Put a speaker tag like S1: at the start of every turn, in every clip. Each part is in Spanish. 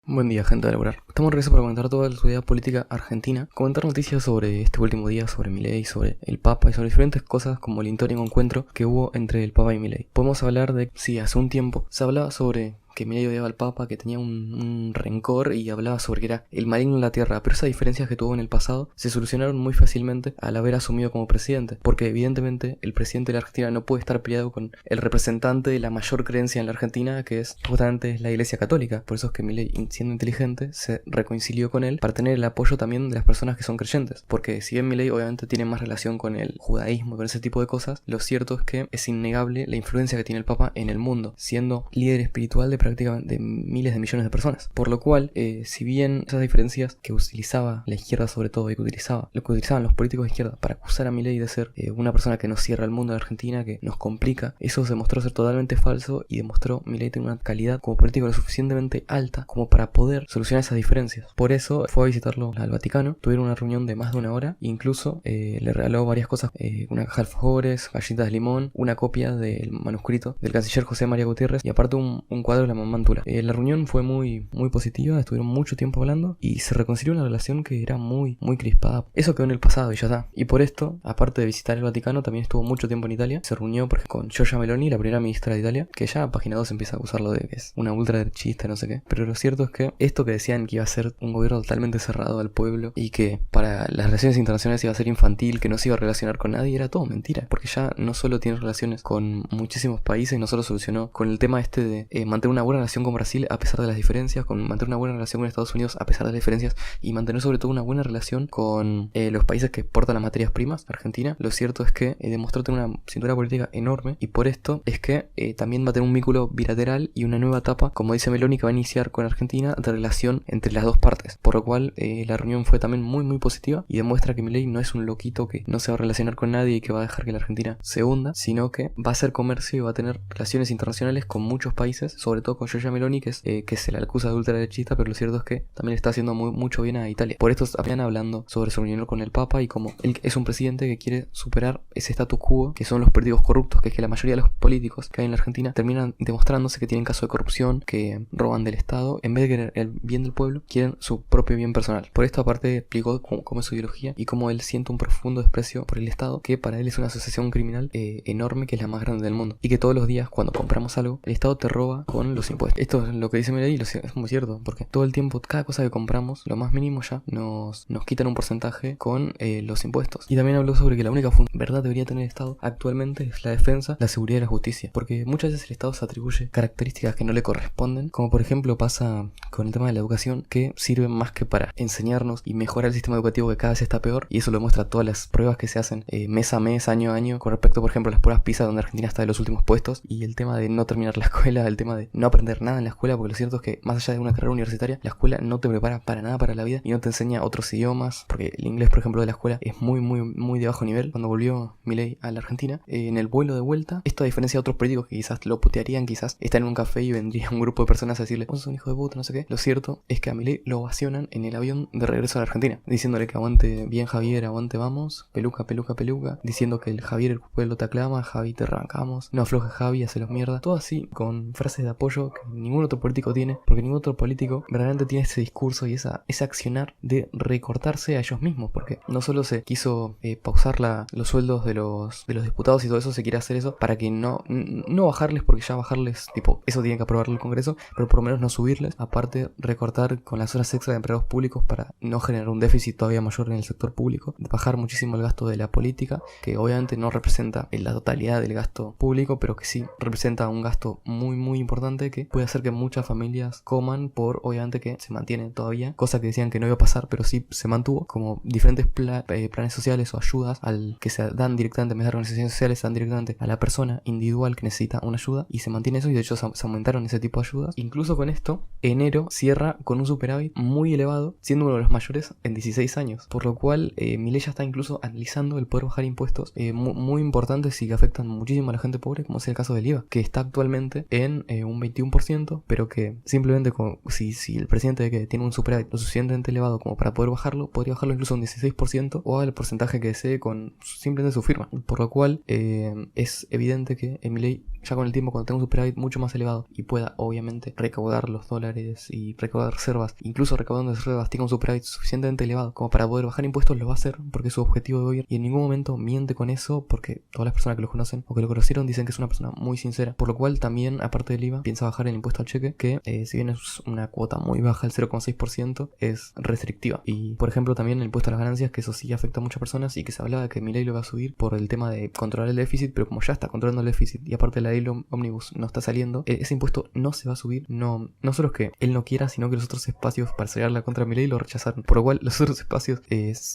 S1: Buen día, gente de laburar. Estamos de regreso para comentar toda la actualidad política argentina, comentar noticias sobre este último día, sobre Milei, sobre el Papa y sobre diferentes cosas como el histórico encuentro que hubo entre el Papa y Milei. Podemos hablar de, sí, hace un tiempo se hablaba sobre que Milei odiaba al Papa, que tenía un rencor y hablaba sobre que era el maligno en la tierra, pero esas diferencias que tuvo en el pasado se solucionaron muy fácilmente al haber asumido como presidente, porque evidentemente el presidente de la Argentina no puede estar peleado con el representante de la mayor creencia en la Argentina, que es justamente la Iglesia Católica. Por eso es que Milei, siendo inteligente, se reconcilió con él para tener el apoyo también de las personas que son creyentes, porque si bien Milei obviamente tiene más relación con el judaísmo y con ese tipo de cosas, lo cierto es que es innegable la influencia que tiene el Papa en el mundo, siendo líder espiritual de prácticamente miles de millones de personas. Por lo cual, si bien esas diferencias que utilizaba la izquierda sobre todo y lo que utilizaban los políticos de izquierda para acusar a Milei de ser una persona que nos cierra el mundo de Argentina, que nos complica, eso se mostró ser totalmente falso y demostró Milei tener una calidad como político lo suficientemente alta como para poder solucionar esas diferencias. Por eso fue a visitarlo al Vaticano, tuvieron una reunión de más de una hora, incluso le regaló varias cosas, una caja de alfajores, galletas de limón, una copia del manuscrito del canciller José María Gutiérrez y aparte un cuadro de la mamá Antula. La reunión fue muy positiva, estuvieron mucho tiempo hablando y se reconcilió una relación que era muy crispada. Eso quedó en el pasado y ya está. Y por esto, aparte de visitar el Vaticano, también estuvo mucho tiempo en Italia. Se reunió por ejemplo con Giorgia Meloni, la primera ministra de Italia, que ya a página 2 empieza a acusarlo de que es una ultraderechista, no sé qué. Pero lo cierto es que esto que decían que iba a ser un gobierno totalmente cerrado al pueblo y que para las relaciones internacionales iba a ser infantil, que no se iba a relacionar con nadie, era todo mentira. Porque ya no solo tiene relaciones con muchísimos países, no solo solucionó con el tema este de mantener una buena relación con Brasil a pesar de las diferencias, con mantener una buena relación con Estados Unidos a pesar de las diferencias y mantener sobre todo una buena relación con los países que exportan las materias primas, Argentina. Lo cierto es que demostró tener una cintura política enorme y por esto es que también va a tener un vínculo bilateral y una nueva etapa, como dice Meloni, que va a iniciar con Argentina de relación entre las dos partes, por lo cual la reunión fue también muy positiva y demuestra que Milei no es un loquito que no se va a relacionar con nadie y que va a dejar que la Argentina se hunda, sino que va a hacer comercio y va a tener relaciones internacionales con muchos países, sobre todo con Giorgia Meloni, que se le acusa de ultraderechista, pero lo cierto es que también está haciendo mucho bien a Italia. Por esto habían hablando sobre su reunión con el Papa y como él es un presidente que quiere superar ese status quo que son los políticos corruptos, que es que la mayoría de los políticos que hay en la Argentina terminan demostrándose que tienen caso de corrupción, que roban del Estado, en vez de querer el bien del pueblo, quieren su propio bien personal. Por esto aparte explicó cómo es su ideología y cómo él siente un profundo desprecio por el Estado, que para él es una asociación criminal enorme, que es la más grande del mundo, y que todos los días cuando compramos algo, el Estado te roba con los impuestos. Esto es lo que dice Milei y es muy cierto, porque todo el tiempo, cada cosa que compramos, lo más mínimo ya nos quitan un porcentaje con los impuestos. Y también habló sobre que la única verdad debería tener el Estado actualmente es la defensa, la seguridad y la justicia, porque muchas veces el Estado se atribuye características que no le corresponden, como por ejemplo pasa con el tema de la educación, que sirve más que para enseñarnos y mejorar el sistema educativo, que cada vez está peor, y eso lo demuestra todas las pruebas que se hacen mes a mes, año a año, con respecto por ejemplo a las pruebas PISA, donde Argentina está de los últimos puestos, y el tema de no terminar la escuela, el tema de no aprender nada en la escuela, porque lo cierto es que más allá de una carrera universitaria, la escuela no te prepara para nada para la vida y no te enseña otros idiomas, porque el inglés por ejemplo de la escuela es muy de bajo nivel. Cuando volvió Milei a la Argentina, en el vuelo de vuelta, esto a diferencia de otros políticos que quizás lo putearían, quizás está en un café y vendría un grupo de personas a decirle vos sos un hijo de puta, no sé qué, lo cierto es que a Milei lo ovacionan en el avión de regreso a la Argentina, diciéndole que aguante bien Javier, aguante vamos, peluca, diciendo que el Javier el pueblo te aclama, Javi te arrancamos, no aflojes Javi, hacelos mierda, todo así con frases de apoyo que ningún otro político tiene, porque ningún otro político verdaderamente tiene ese discurso y ese accionar de recortarse a ellos mismos, porque no solo se quiso pausar los sueldos de los diputados y todo eso, se quiere hacer eso para que no bajarles, porque ya bajarles, tipo, eso tiene que aprobarlo el Congreso, pero por lo menos no subirles, aparte recortar con las horas extra de empleados públicos para no generar un déficit todavía mayor en el sector público, bajar muchísimo el gasto de la política, que obviamente no representa la totalidad del gasto público, pero que sí representa un gasto muy importante que puede hacer que muchas familias coman por, obviamente que se mantiene todavía, cosa que decían que no iba a pasar, pero sí se mantuvo, como diferentes planes sociales o ayudas al que se dan directamente, en vez de organizaciones sociales, se dan directamente a la persona individual que necesita una ayuda, y se mantiene eso, y de hecho se aumentaron ese tipo de ayudas. Incluso con esto, enero cierra con un superávit muy elevado, siendo uno de los mayores en 16 años, por lo cual Milei ya está incluso analizando el poder bajar impuestos muy importantes y que afectan muchísimo a la gente pobre, como es el caso del IVA, que está actualmente en un 21%, pero que simplemente si el presidente ve que tiene un superávit lo suficientemente elevado como para poder bajarlo, podría bajarlo incluso a un 16% o al porcentaje que desee con simplemente su firma. Por lo cual es evidente que Milei, ya con el tiempo, cuando tenga un superávit mucho más elevado y pueda obviamente recaudar los dólares y recaudar reservas, incluso recaudando reservas, tenga un superávit suficientemente elevado como para poder bajar impuestos, lo va a hacer porque es su objetivo de gobierno, y en ningún momento miente con eso, porque todas las personas que lo conocen o que lo conocieron dicen que es una persona muy sincera. Por lo cual también, aparte del IVA, piensa bajar el impuesto al cheque, que si bien es una cuota muy baja, el 0,6%, es restrictiva. Y por ejemplo también el impuesto a las ganancias, que eso sí afecta a muchas personas y que se hablaba de que Milei lo va a subir por el tema de controlar el déficit, pero como ya está controlando el déficit y aparte la ley Omnibus no está saliendo, ese impuesto no se va a subir. No solo es que él no quiera, sino que los otros espacios para sacarla contra Milei lo rechazaron. Por lo cual los otros espacios,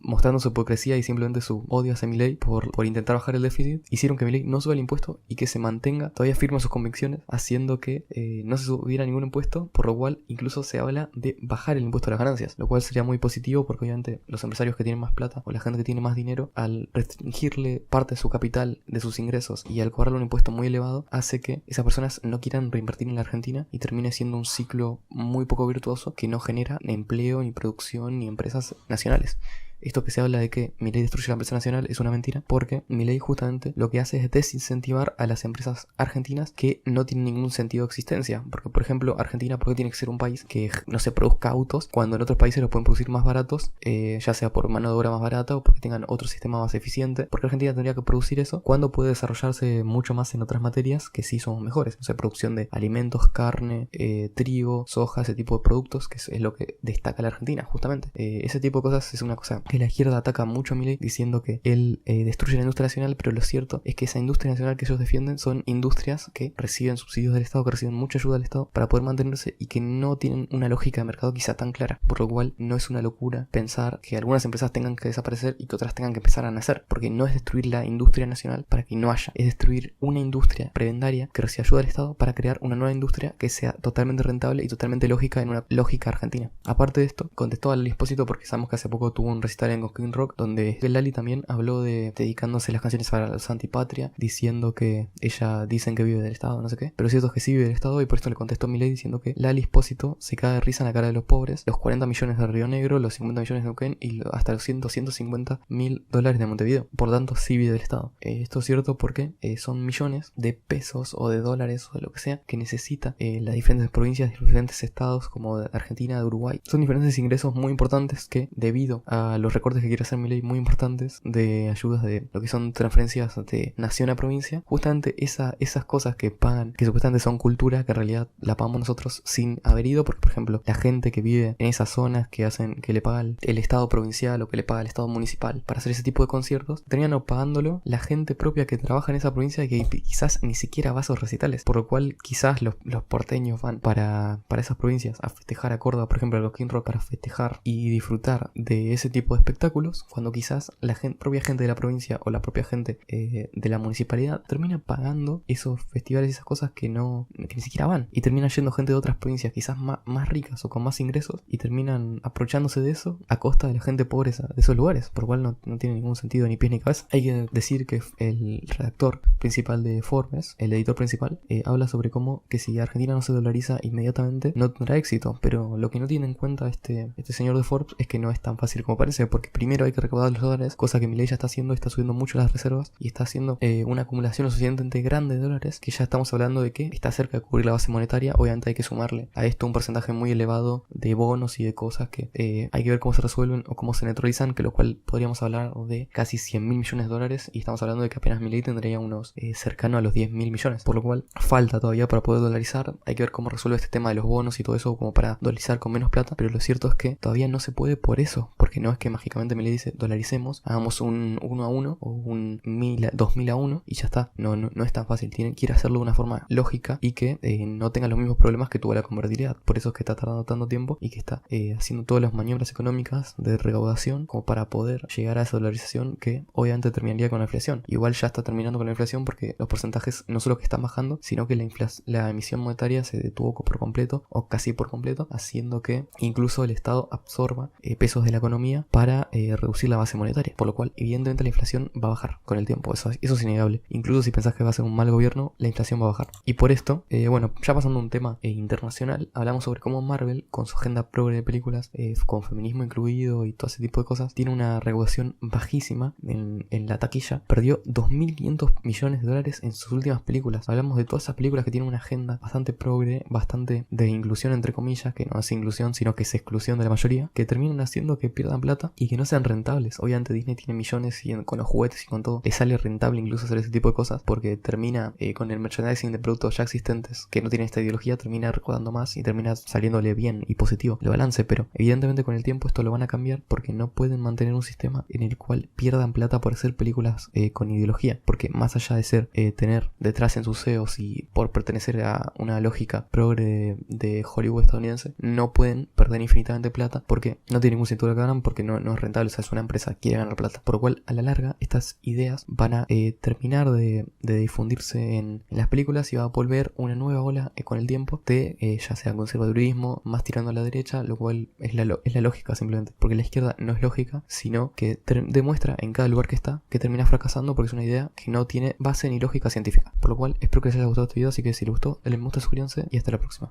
S1: mostrando su hipocresía y simplemente su odio hacia Milei por intentar bajar el déficit, hicieron que Milei no suba el impuesto y que se mantenga todavía firme a sus convicciones, haciendo que no se subiera ningún impuesto, por lo cual incluso se habla de bajar el impuesto a las ganancias, lo cual sería muy positivo porque obviamente los empresarios que tienen más plata o la gente que tiene más dinero, al restringirle parte de su capital, de sus ingresos, y al cobrarle un impuesto muy elevado, hace que esas personas no quieran reinvertir en la Argentina y termine siendo un ciclo muy poco virtuoso que no genera ni empleo, ni producción, ni empresas nacionales. Esto que se habla de que Milei destruye la empresa nacional es una mentira, porque Milei justamente lo que hace es desincentivar a las empresas argentinas que no tienen ningún sentido de existencia. Porque, por ejemplo, Argentina, ¿por qué tiene que ser un país que no se produzca autos cuando en otros países los pueden producir más baratos, ya sea por mano de obra más barata o porque tengan otro sistema más eficiente? Porque Argentina tendría que producir eso cuando puede desarrollarse mucho más en otras materias que sí somos mejores. O sea, producción de alimentos, carne, trigo, soja, ese tipo de productos, que es lo que destaca la Argentina, justamente. Ese tipo de cosas es una cosa que la izquierda ataca mucho a Milei, diciendo que él destruye la industria nacional, pero lo cierto es que esa industria nacional que ellos defienden son industrias que reciben subsidios del Estado, que reciben mucha ayuda del Estado para poder mantenerse y que no tienen una lógica de mercado quizá tan clara, por lo cual no es una locura pensar que algunas empresas tengan que desaparecer y que otras tengan que empezar a nacer, porque no es destruir la industria nacional para que no haya, es destruir una industria prebendaria que recibe ayuda del Estado para crear una nueva industria que sea totalmente rentable y totalmente lógica en una lógica argentina. Aparte de esto, contestó al Expósito porque sabemos que hace poco tuvo un recital en Cosquín Rock donde Lali también habló de dedicándose las canciones para la Santipatria, diciendo que ella dicen que vive del Estado, no sé qué, pero cierto es que sí vive del Estado, y por esto le contestó Milei diciendo que Lali Expósito se cae de risa en la cara de los pobres, los 40 millones de Río Negro, los 50 millones de Neuquén y hasta los 150 mil dólares de Montevideo, por tanto sí vive del Estado. Esto es cierto porque son millones de pesos o de dólares o de lo que sea que necesita las diferentes provincias de los diferentes estados, como de Argentina, de Uruguay. Son diferentes ingresos muy importantes que, debido a los recortes que quiere hacer Milei, muy importantes, de ayudas de lo que son transferencias de nación a provincia, justamente esas cosas que pagan, que supuestamente son cultura, que en realidad la pagamos nosotros sin haber ido, porque por ejemplo la gente que vive en esas zonas que le paga el Estado provincial o que le paga el Estado municipal para hacer ese tipo de conciertos, terminan pagándolo la gente propia que trabaja en esa provincia y que quizás ni siquiera va a esos recitales, por lo cual quizás los porteños van para esas provincias a festejar a Córdoba, por ejemplo, a Cosquín Rock, para festejar y disfrutar de ese tipo de espectáculos, cuando quizás la propia gente de la provincia o la propia gente de la municipalidad termina pagando esos festivales y esas cosas que ni siquiera van, y termina yendo gente de otras provincias quizás más ricas o con más ingresos y terminan aprovechándose de eso a costa de la gente pobre de esos lugares, por lo cual no tiene ningún sentido ni pies ni cabeza. Hay que decir que el redactor principal de Forbes, el editor principal, habla sobre cómo que si Argentina no se dolariza inmediatamente no tendrá éxito, pero lo que no tiene en cuenta este señor de Forbes es que no es tan fácil como parece, porque primero hay que recaudar los dólares, cosa que Milei ya está haciendo, está subiendo mucho las reservas y está haciendo una acumulación lo suficientemente grande de dólares, que ya estamos hablando de que está cerca de cubrir la base monetaria. Obviamente hay que sumarle a esto un porcentaje muy elevado de bonos y de cosas que hay que ver cómo se resuelven o cómo se neutralizan, que lo cual podríamos hablar de casi 100 mil millones de dólares, y estamos hablando de que apenas Milei tendría unos cercano a los 10 mil millones, por lo cual falta todavía para poder dolarizar. Hay que ver cómo resuelve este tema de los bonos y todo eso como para dolarizar con menos plata, pero lo cierto es que todavía no se puede por eso, porque no es que mágicamente Milei dice dolaricemos, hagamos un 1 a 1 o un 2000 a 1 y ya está. No es tan fácil, quiere hacerlo de una forma lógica y que no tenga los mismos problemas que tuvo la convertibilidad. Por eso es que está tardando tanto tiempo y que está haciendo todas las maniobras económicas de recaudación como para poder llegar a esa dolarización, que obviamente terminaría con la inflación. Igual ya está terminando con la inflación porque los porcentajes no solo que están bajando, sino que la emisión monetaria se detuvo por completo o casi por completo, haciendo que incluso el Estado absorba pesos de la economía economía para reducir la base monetaria, por lo cual evidentemente la inflación va a bajar con el tiempo, eso es innegable. Incluso si pensás que va a ser un mal gobierno, la inflación va a bajar. Y por esto, bueno, ya pasando a un tema internacional, hablamos sobre cómo Marvel, con su agenda progre de películas, con feminismo incluido y todo ese tipo de cosas, tiene una recaudación bajísima en la taquilla. Perdió 2.500 millones de dólares en sus últimas películas. Hablamos de todas esas películas que tienen una agenda bastante progre, bastante de inclusión entre comillas, que no es inclusión, sino que es exclusión de la mayoría, que terminan haciendo que pierdan plata y que no sean rentables. Obviamente Disney tiene millones y con los juguetes y con todo, le sale rentable incluso hacer ese tipo de cosas, porque termina con el merchandising de productos ya existentes que no tienen esta ideología, termina recaudando más y termina saliéndole bien y positivo el balance. Pero evidentemente con el tiempo esto lo van a cambiar, porque no pueden mantener un sistema en el cual pierdan plata por hacer películas con ideología, porque más allá de ser tener detrás en sus CEOs y por pertenecer a una lógica progre de Hollywood estadounidense, no pueden perder infinitamente plata porque no tiene ningún sentido lo que ganan, porque no es rentable. O sea, es una empresa, quiere ganar plata, por lo cual a la larga estas ideas van a terminar de difundirse en las películas y va a volver una nueva ola con el tiempo de ya sea conservadurismo más tirando a la derecha, lo cual es la lógica simplemente, porque la izquierda no es lógica, sino que demuestra en cada lugar que está que termina fracasando porque es una idea que no tiene base ni lógica científica. Por lo cual espero que les haya gustado este video, así que si les gustó denle me gusta, suscríbanse y hasta la próxima.